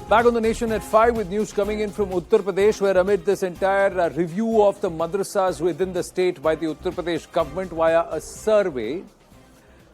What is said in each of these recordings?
Back on the Nation at 5 with news coming in from Uttar Pradesh, where amid this entire review of the madrasas within the state by the Uttar Pradesh government via a survey,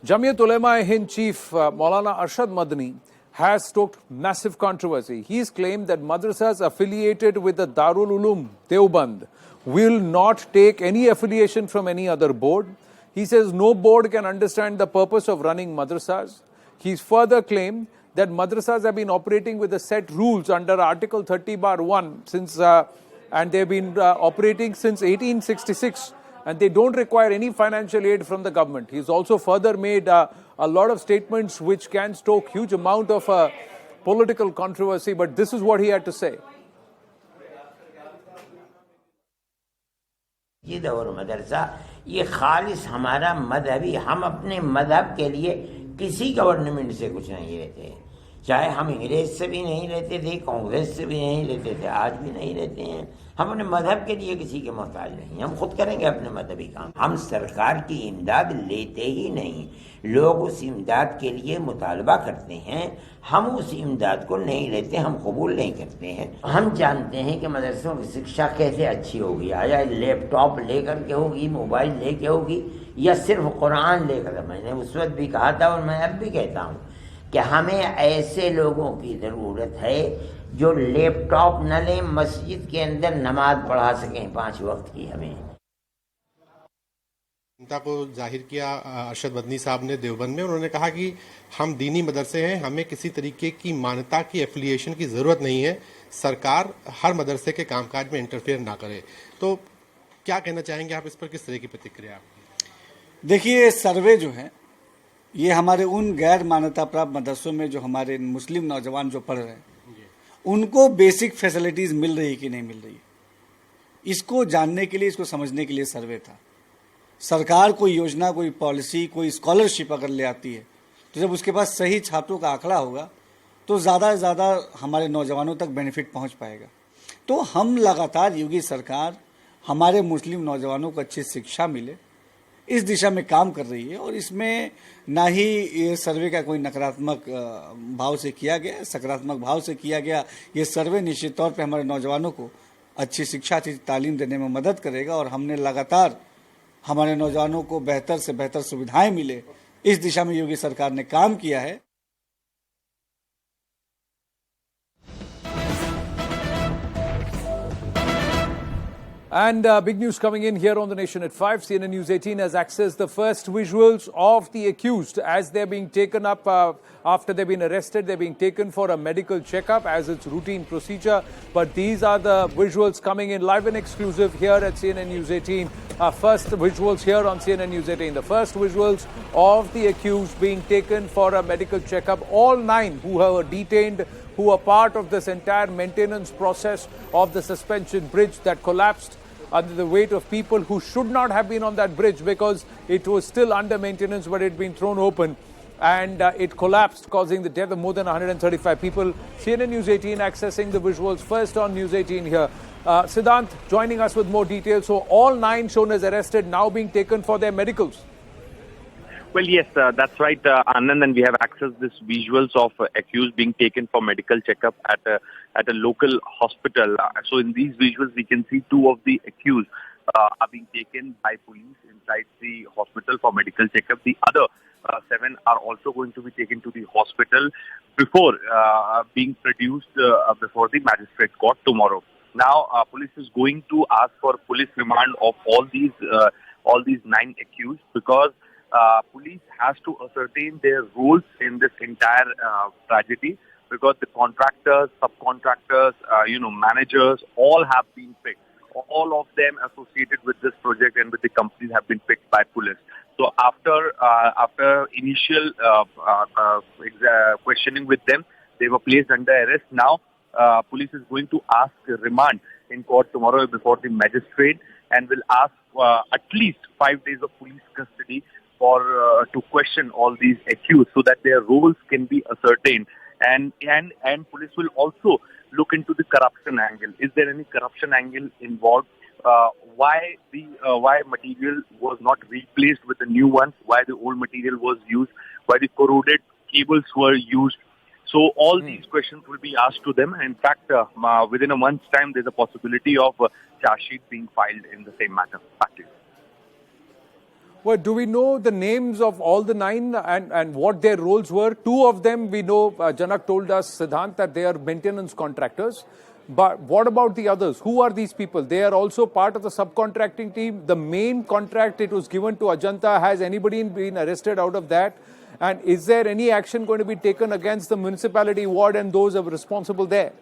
Jamiyat Ulema-e-Hind chief Maulana Madani has stoked massive controversy. He's claimed that madrasas affiliated with the Darul Uloom Deoband will not take any affiliation from any other board. He says no board can understand the purpose of running madrasas. He's further claimed that madrasas have been operating with the set rules under Article 30/1 since, and they've been operating since 1866, and they don't require any financial aid from the government. He's also further made a lot of statements which can stoke huge amount of political controversy, but this is what he had to say. मस्जिद और मदरसा ये खालिस हमारा मजहबी, हम अपने मजहब के लिए किसी गवर्नमेंट से कुछ नहीं लेते, चाहे हम अंग्रेज से भी नहीं लेते थे, कांग्रेस से भी नहीं लेते थे, आज भी नहीं लेते हैं। हम अपने मजहब के लिए किसी के मोहताज नहीं, हम खुद करेंगे अपने मजहबी काम। हम सरकार की इमदाद लेते ही नहीं, लोग उस इमदाद के लिए मुतालबा करते हैं, हम उस इमदाद को नहीं लेते, हम कबूल नहीं करते हैं। हम जानते हैं कि मदरसों की शिक्षा कैसे अच्छी होगी, आया लैपटॉप लेकर के होगी, मोबाइल लेके होगी, या सिर्फ कुरान लेकर। मैंने उस वक्त भी कहा था और मैं अब भी कहता हूँ कि हमें ऐसे लोगों की ज़रूरत है जो लैपटॉप न लें, मस्जिद के अंदर नमाज पढ़ा सकें 5 वक्त की। हमें चिंता को जाहिर किया अरशद मदनी साहब ने देवबंद में। उन्होंने कहा कि हम दीनी मदरसे हैं, हमें किसी तरीके की मान्यता की एफिलिएशन की ज़रूरत नहीं है, सरकार हर मदरसे के कामकाज में इंटरफेयर ना करे। तो क्या कहना चाहेंगे आप इस पर, किस तरह की प्रतिक्रिया आपकी? देखिए, सर्वे जो है ये हमारे उन गैर मान्यता प्राप्त मदरसों में जो हमारे मुस्लिम नौजवान जो पढ़ रहे हैं उनको बेसिक फैसिलिटीज़ मिल रही कि नहीं मिल रही, इसको जानने के लिए, इसको समझने के लिए सर्वे था। सरकार कोई योजना, कोई पॉलिसी, कोई स्कॉलरशिप अगर ले आती है तो जब उसके पास सही छात्रों का आंकड़ा होगा तो ज़्यादा से ज़्यादा हमारे नौजवानों तक बेनिफिट पहुंच पाएगा। तो हम लगातार योगी सरकार हमारे मुस्लिम नौजवानों को अच्छी शिक्षा मिले इस दिशा में काम कर रही है, और इसमें ना ही ये सर्वे का कोई नकारात्मक भाव से किया गया, सकारात्मक भाव से किया गया। ये सर्वे निश्चित तौर पे हमारे नौजवानों को अच्छी शिक्षा, अच्छी तालीम देने में मदद करेगा, और हमने लगातार हमारे नौजवानों को बेहतर से बेहतर सुविधाएं मिले इस दिशा में योगी सरकार ने काम किया है। And big news coming in here on the Nation at 5. CNN News 18 has accessed the first visuals of the accused as they're being taken up after they've been arrested. They're being taken for a medical checkup as it's routine procedure. But these are the visuals coming in live and exclusive here at CNN News 18. First visuals here on CNN News 18. The first visuals of the accused being taken for a medical checkup. All 9 who were detained, who were part of this entire maintenance process of the suspension bridge that collapsed under the weight of people who should not have been on that bridge because it was still under maintenance, but it had been thrown open and it collapsed, causing the death of more than 135 people. CNN News 18 accessing the visuals first on News 18 here. Siddhant joining us with more details. So all 9 shown as arrested now being taken for their medicals. Well, yes, that's right, Anand, and we have accessed this visuals of accused being taken for medical checkup at a local hospital. So in these visuals, we can see 2 of the accused are being taken by police inside the hospital for medical checkup. The other 7 are also going to be taken to the hospital before being produced before the magistrate court tomorrow. Now, police is going to ask for police remand of all these 9 accused because police has to ascertain their roles in this entire tragedy, because the contractors, subcontractors, managers, all have been picked. All of them associated with this project and with the companies have been picked by police. So after initial questioning with them, they were placed under arrest. Now, police is going to ask remand in court tomorrow before the magistrate and will ask at least 5 days of police custody for to question all these accused so that their roles can be ascertained, and police will also look into the corruption angle. Is there any corruption angle involved? Why material was not replaced with the new ones? Why the old material was used? Why the corroded cables were used? So all these questions will be asked to them. In fact, within a month's time, there's a possibility of charge sheet being filed in the same matter. Back to you. Well, do we know the names of all the 9 and what their roles were? 2 of them we know, Janak told us, Siddhant, that they are maintenance contractors. But what about the others? Who are these people? They are also part of the subcontracting team. The main contract, it was given to Ajanta. Has anybody been arrested out of that? And is there any action going to be taken against the municipality ward and those who are responsible there?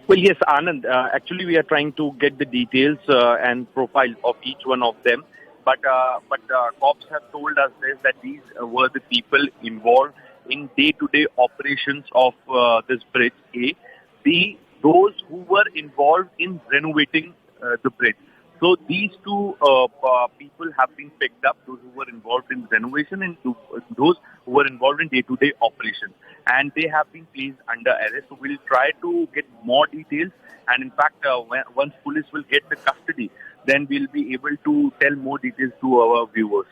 Well, yes, Anand. Actually, we are trying to get the details and profile of each one of them. But cops have told us this, that these were the people involved in day-to-day operations of this bridge. A, B, those who were involved in renovating the bridge. So these 2 people have been picked up, those who were involved in renovation and those who were involved in day-to-day operations. And they have been placed under arrest. So we'll try to get more details. And in fact, once police will get the custody, then we'll be able to tell more details to our viewers.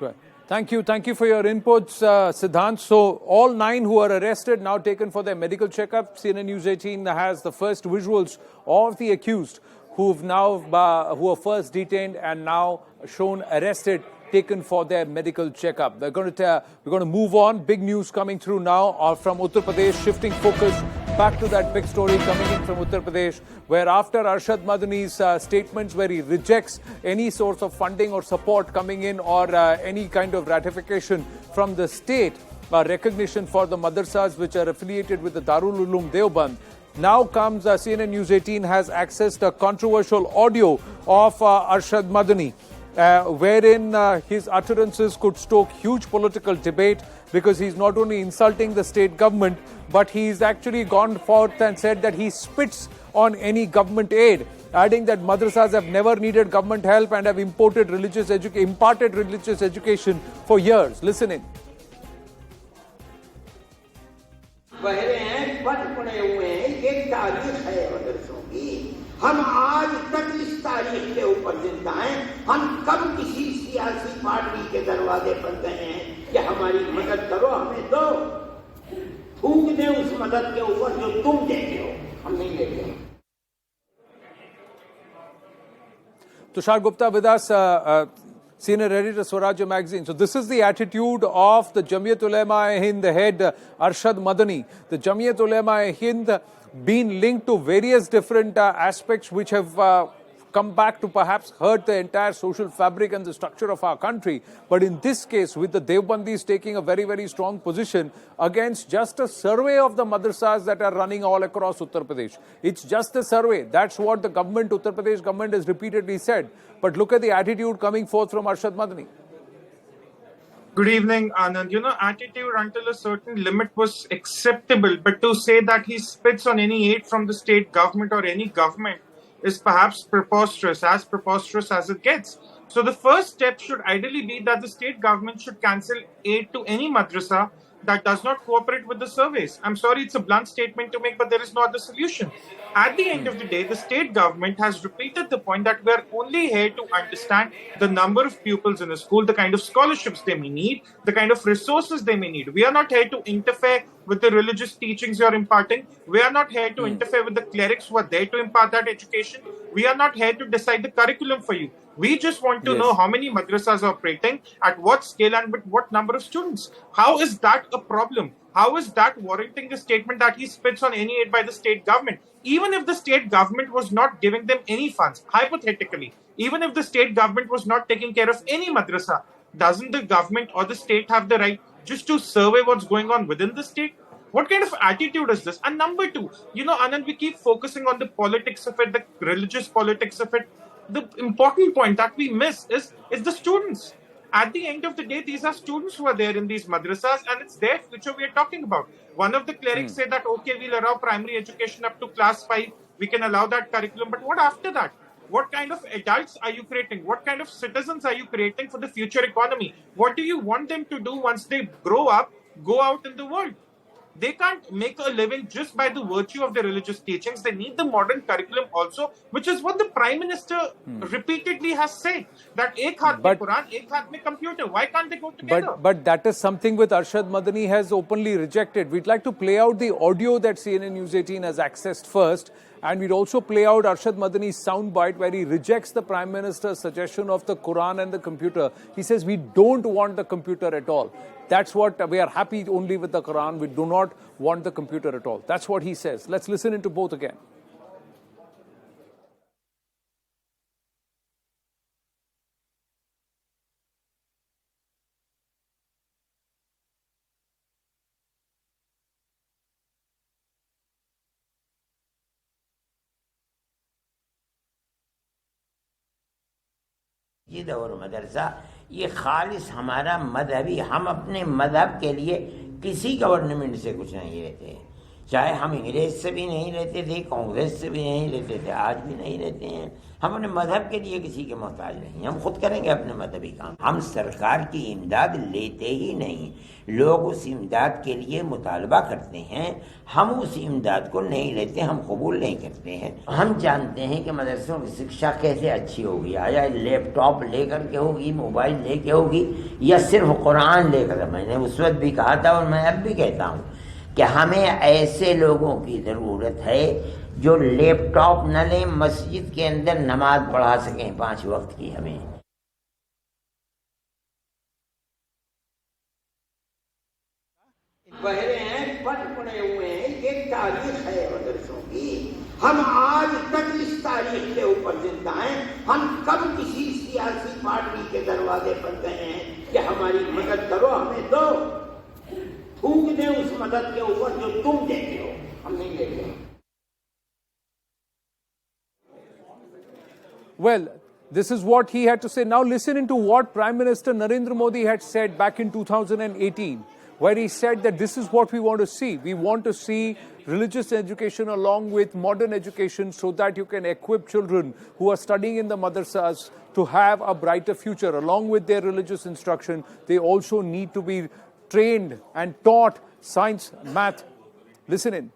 Right. Thank you for your inputs, Siddhant. So all 9 who are arrested now taken for their medical checkup. CNN News 18 has the first visuals of the accused who were first detained and now shown arrested, taken for their medical checkup. We're going to move on. Big news coming through now from Uttar Pradesh, shifting focus back to that big story coming in from Uttar Pradesh, where after Arshad Madani's statements where he rejects any source of funding or support coming in or any kind of ratification from the state, recognition for the madarsas which are affiliated with the Darul Uloom Deoband, now comes CNN News 18 has accessed a controversial audio of Arshad Madani, wherein his utterances could stoke huge political debate because he's not only insulting the state government, but he's actually gone forth and said that he spits on any government aid, adding that madrasas have never needed government help and have imparted religious education for years. Listen in. बहरे हैं, बन पड़े हुए हैं, ये तारीख है मदरसों की। हम आज तक इस तारीख के ऊपर जिंदा हैं। हम कब किसी सियासी पार्टी के दरवाजे पर गए हैं कि हमारी मदद करो, हमें दो, थूक दे उस मदद के ऊपर जो तुम देते हो, हम नहीं देते। Tushar Gupta with us, senior editor Swarajya magazine. So this is the attitude of the Jamiyat Ulema-e-Hind, the head Arshad Madani. The Jamiyat Ulema-e-Hind been linked to various different aspects which have come back to perhaps hurt the entire social fabric and the structure of our country. But in this case, with the Deobandis taking a very, very strong position against just a survey of the madrasas that are running all across Uttar Pradesh. It's just a survey. That's what the government, Uttar Pradesh government has repeatedly said. But look at the attitude coming forth from Arshad Madani. Good evening, Anand. Attitude until a certain limit was acceptable, but to say that he spits on any aid from the state government or any government is perhaps preposterous as it gets. So the first step should ideally be that the state government should cancel aid to any madrasa that does not cooperate with the surveys. I'm sorry, it's a blunt statement to make, but there is no other solution. At the end of the day, the state government has repeated the point that we are only here to understand the number of pupils in a school, the kind of scholarships they may need, the kind of resources they may need. We are not here to interfere with the religious teachings you're imparting. We are not here to interfere with the clerics who are there to impart that education. We are not here to decide the curriculum for you. We just want to know how many madrasas are operating, at what scale and with what number of students. How is that a problem? How is that warranting the statement that he spits on any aid by the state government? Even if the state government was not giving them any funds, hypothetically, even if the state government was not taking care of any madrasa, doesn't the government or the state have the right just to survey what's going on within the state? What kind of attitude is this? And number two, Anand, we keep focusing on the politics of it, the religious politics of it. The important point that we miss is the students. At the end of the day, these are students who are there in these madrasas, and it's their future we are talking about. One of the clerics said that, okay, we'll allow primary education up to class 5. We can allow that curriculum. But what after that? What kind of adults are you creating? What kind of citizens are you creating for the future economy? What do you want them to do once they grow up, go out in the world? They can't make a living just by the virtue of their religious teachings. They need the modern curriculum also, which is what the Prime Minister repeatedly has said, that ek haath mein Quran, ek haath mein computer. Why can't they go together? But that is something with Arshad Madani has openly rejected. We'd like to play out the audio that CNN News 18 has accessed first, and we'd also play out Arshad Madani's soundbite where he rejects the Prime Minister's suggestion of the Quran and the computer. He says we don't want the computer at all. That's what we are happy only with the Quran. We do not want the computer at all. That's what he says. Let's listen into both again. मस्जिद और मदरसा ये खालिस हमारा मजहबी, हम अपने मजहब के लिए किसी गवर्नमेंट से कुछ नहीं लेते, चाहे हम अंग्रेज से भी नहीं लेते थे, कांग्रेस से भी नहीं लेते थे, आज भी नहीं लेते हैं। हम अपने मजहब के लिए किसी के मोहताज नहीं, हम खुद करेंगे अपने मजहबी काम। हम सरकार की इमदाद लेते ही नहीं, लोग उस इमदाद के लिए मुतालबा करते हैं, हम उस इमदाद को नहीं लेते, हम कबूल नहीं करते हैं। हम जानते हैं कि मदरसों की शिक्षा कैसे अच्छी होगी, आया लैपटॉप लेकर के होगी, मोबाइल लेके होगी, या सिर्फ कुरान लेकर। मैंने उस वक्त भी कहा था और मैं अब भी कहता हूँ कि हमें ऐसे लोगों की ज़रूरत है जो लैपटॉप न लें, मस्जिद के अंदर नमाज पढ़ा सकें 5 वक्त की। हमें बहरे हैं, पट पड़े हुए हैं, ये तारीख है मदरसों की। हम आज तक इस तारीख के ऊपर जिंदा हैं। हम कब किसी सियासी पार्टी के दरवाजे पर गए हैं कि हमारी मदद करो, हमें दो, थूक दे उस मदद के ऊपर जो तुम देते हो, हम नहीं देते। Well, this is what he had to say. Now listen into what Prime Minister Narendra Modi had said back in 2018, where he said that this is what we want to see. We want to see religious education along with modern education so that you can equip children who are studying in the madrasas to have a brighter future. Along with their religious instruction, they also need to be trained and taught science, math. Listen in.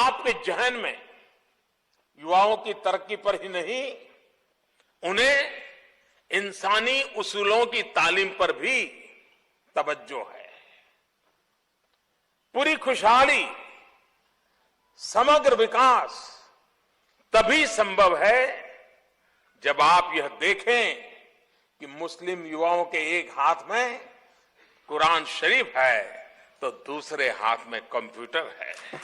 आपके जहन में युवाओं की तरक्की पर ही नहीं, उन्हें इंसानी उसूलों की तालीम पर भी तवज्जो है। पूरी खुशहाली, समग्र विकास तभी संभव है जब आप यह देखें कि मुस्लिम युवाओं के एक हाथ में कुरान शरीफ है तो दूसरे हाथ में कंप्यूटर है।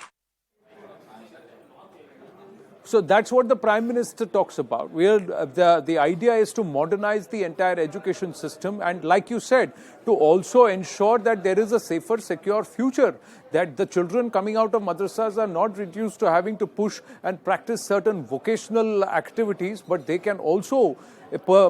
So that's what the Prime Minister talks about. The idea is to modernize the entire education system and, like you said, to also ensure that there is a safer, secure future, that the children coming out of madrasas are not reduced to having to push and practice certain vocational activities, but they can also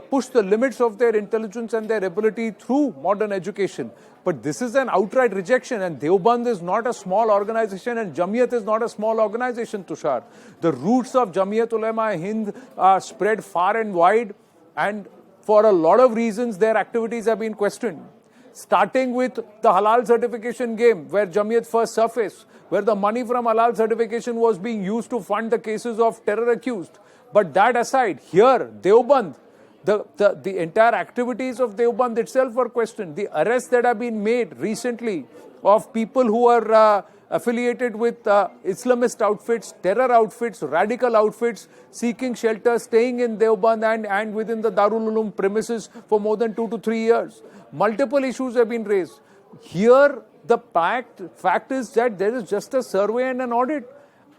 push the limits of their intelligence and their ability through modern education. But this is an outright rejection, and Deoband is not a small organization and Jamiyat is not a small organization, Tushar. The roots of Jamiyat Ulema Hind are spread far and wide, and for a lot of reasons their activities have been questioned. Starting with the halal certification game, where Jamiyat first surfaced, where the money from halal certification was being used to fund the cases of terror accused. But that aside, here, Deoband, the entire activities of Deoband itself were questioned. The arrests that have been made recently of people who are affiliated with Islamist outfits, terror outfits, radical outfits, seeking shelter, staying in Deoband and within the Darul Uloom premises for more than 2 to 3 years. Multiple issues have been raised. Here, the fact is that there is just a survey and an audit,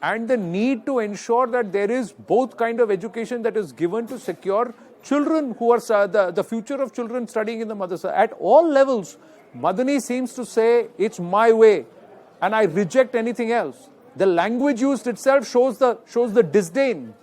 and the need to ensure that there is both kind of education that is given to secure children who are the future of children studying in the madrasa. At all levels, Madani seems to say, it's my way, and I reject anything else. The language used itself shows the disdain.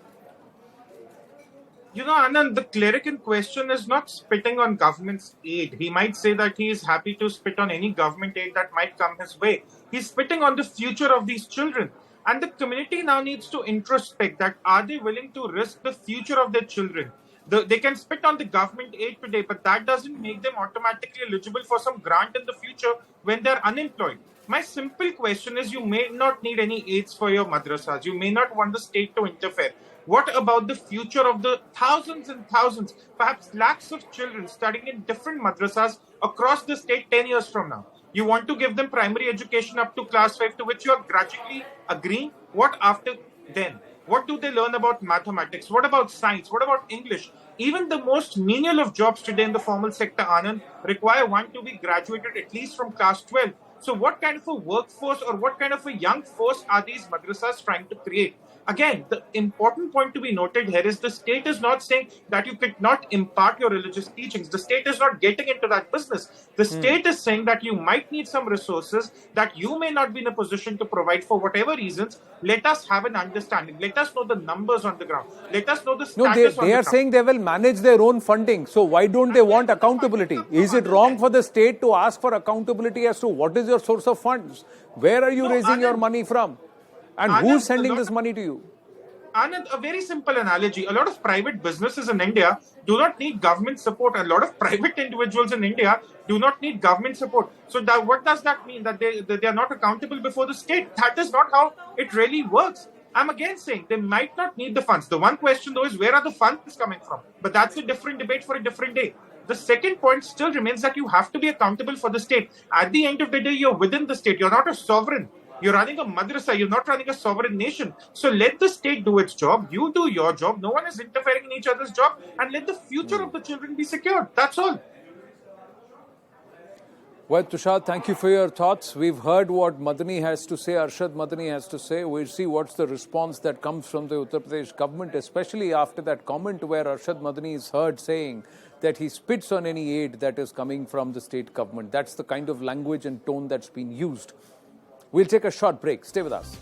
You know, Anand, the cleric in question is not spitting on government's aid. He might say that he is happy to spit on any government aid that might come his way. He's spitting on the future of these children. And the community now needs to introspect that, are they willing to risk the future of their children? They can spit on the government aid today, but that doesn't make them automatically eligible for some grant in the future when they're unemployed. My simple question is, you may not need any aids for your madrasas. You may not want the state to interfere. What about the future of the thousands and thousands, perhaps lakhs of children studying in different madrasas across the state 10 years from now? You want to give them primary education up to class 5, to which you are grudgingly agreeing. What after then? What do they learn about mathematics? What about science? What about English? Even the most menial of jobs today in the formal sector, Anand, require one to be graduated at least from class 12. So what kind of a workforce or what kind of a young force are these madrasas trying to create? Again, the important point to be noted here is the state is not saying that you could not impart your religious teachings. The state is not getting into that business. The state is saying that you might need some resources that you may not be in a position to provide for whatever reasons. Let us have an understanding. Let us know the numbers on the ground. Let us know the status No, on the ground. they are saying they will manage their own funding. So why don't they want accountability? Is it wrong for the state to ask for accountability as to what is your source of funds? Where are you raising your money from? And who's sending this money to you? Anand, a very simple analogy. A lot of private businesses in India do not need government support. A lot of private individuals in India do not need government support. So what does that mean? That they are not accountable before the state? That is not how it really works. I'm again saying they might not need the funds. The one question though is, where are the funds coming from? But that's a different debate for a different day. The second point still remains that you have to be accountable for the state. At the end of the day, you're within the state. You're not a sovereign. You're running a madrasa. You're not running a sovereign nation. So let the state do its job. You do your job. No one is interfering in each other's job. And let the future of the children be secured. That's all. Well, Tushar, thank you for your thoughts. We've heard what Madani has to say, Arshad Madani has to say. We'll see what's the response that comes from the Uttar Pradesh government, especially after that comment where Arshad Madani is heard saying that he spits on any aid that is coming from the state government. That's the kind of language and tone that's been used. We'll take a short break. Stay with us.